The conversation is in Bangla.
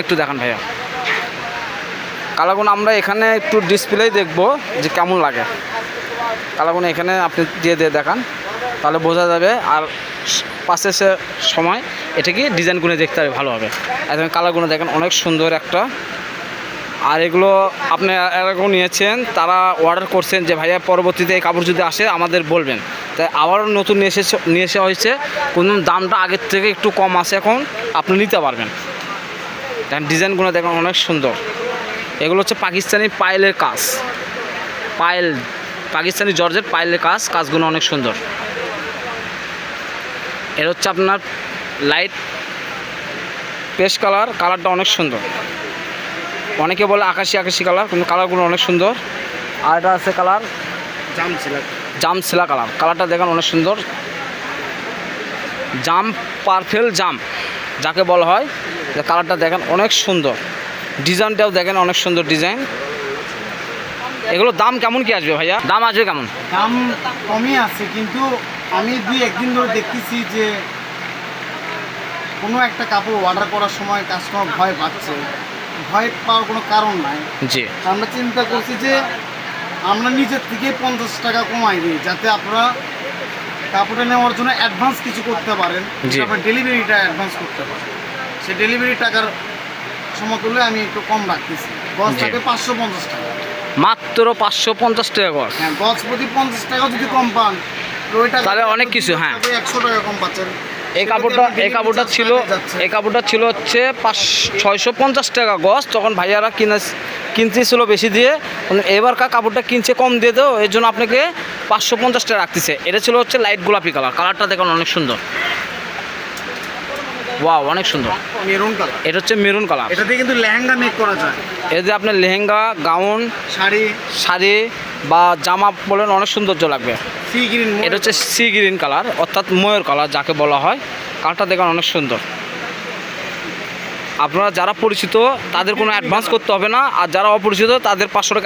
একটু দেখান ভাইয়া কালারগুলো। আমরা এখানে একটু ডিসপ্লেই দেখবো যে কেমন লাগে কালারগুলো। এখানে আপনি দিয়ে দেখান, তাহলে বোঝা যাবে। আর পাশে সে সময় এটা কি ডিজাইনগুলো দেখতে হবে ভালো হবে। একদম কালারগুলো দেখেন অনেক সুন্দর একটা। আর এগুলো আপনি এরকম নিয়েছেন, তারা অর্ডার করছেন যে ভাইয়া পরবর্তীতে এই কাপড় যদি আসে আমাদের বলবেন। তাই আবারও নতুন নিয়ে এসে হয়েছে, কোনো দামটা আগের থেকে একটু কম আছে, এখন আপনি নিতে পারবেন। দেখেন ডিজাইনগুলো দেখেন অনেক সুন্দর। এগুলো হচ্ছে পাকিস্তানি পাইলের কাজ, পাইল পাকিস্তানি জর্জেট পাইলের কাজগুলো অনেক সুন্দর। এর হচ্ছে আপনার লাইট পেস্ট কালারটা অনেক সুন্দর। অনেকে বলে আকাশি কালার, কিন্তু কালারগুলো অনেক সুন্দর। আর এটা আছে কালার জামছিলা কালারটা দেখেন অনেক সুন্দর। পার্পেল যাকে বলা হয়, কালারটা দেখেন অনেক সুন্দর। ডিজাইনটাও দেখেন অনেক সুন্দর ডিজাইন। এগুলো দাম কেমন কি আসবে ভাইয়া? দাম আসবে কেমন? দাম কমই আছে, কিন্তু আমি 2-1 দিন ধরে দেখতেছি যে কোনো একটা কাপড় অর্ডার করার সময় কাস্টমার ভয় পাচ্ছে। ভয় পাওয়ার কোনো কারণ নাই। জি, আমরা চিন্তা করছি যে আমরা নিজের থেকে 50 টাকা কমাই দিই, যাতে আপনারা কাপড়টা নেওয়ার জন্য অ্যাডভান্স কিছু করতে পারেন, তারপর ডেলিভারিটা অ্যাডভান্স করতে পারেন। সেই ডেলিভারি টাকার সমতুল্য আমি একটু কম রাখতেছি। গজ থাকে 550 টাকা, মাত্র 550 টাকা গজ। হ্যাঁ, গজ প্রতি 50 টাকা যদি কম পান তাহলে অনেক কিছু। হ্যাঁ, 100 টাকা কম পাচ্ছেন। এই কাপড়টা ছিল হচ্ছে 650 টাকা গজ। তখন ভাইয়ারা কিনতেছিল বেশি দিয়ে, এবারকার কাপড়টা কিনছে কম দিয়ে দেও, এর জন্য আপনাকে 550 টাকা রাখতেছে। এটা ছিল হচ্ছে লাইট গোলাপি কালারটা দেখুন অনেক সুন্দর। ওয়াও, অনেক সুন্দর মেরুন কালার। এটা হচ্ছে মেরুন কালার। এটা দিয়ে কিন্তু লেহেঙ্গা মেক করা যায়। এটা দিয়ে আপনার লেহেঙ্গা, গাউন, শাড়ি বা জামা বলেন অনেক সৌন্দর্য লাগবে। সি গ্রিন, এটা হচ্ছে সি গ্রিন কালার, অর্থাৎ ময়ূর কালার যাকে বলা হয়। কালারটা দেখুন অনেক সুন্দর। আপনারা যারা পরিচিত তাদের কোনো অ্যাডভান্স করতে হবে না, আর যারা অপরিচিত তাদের 500 টাকা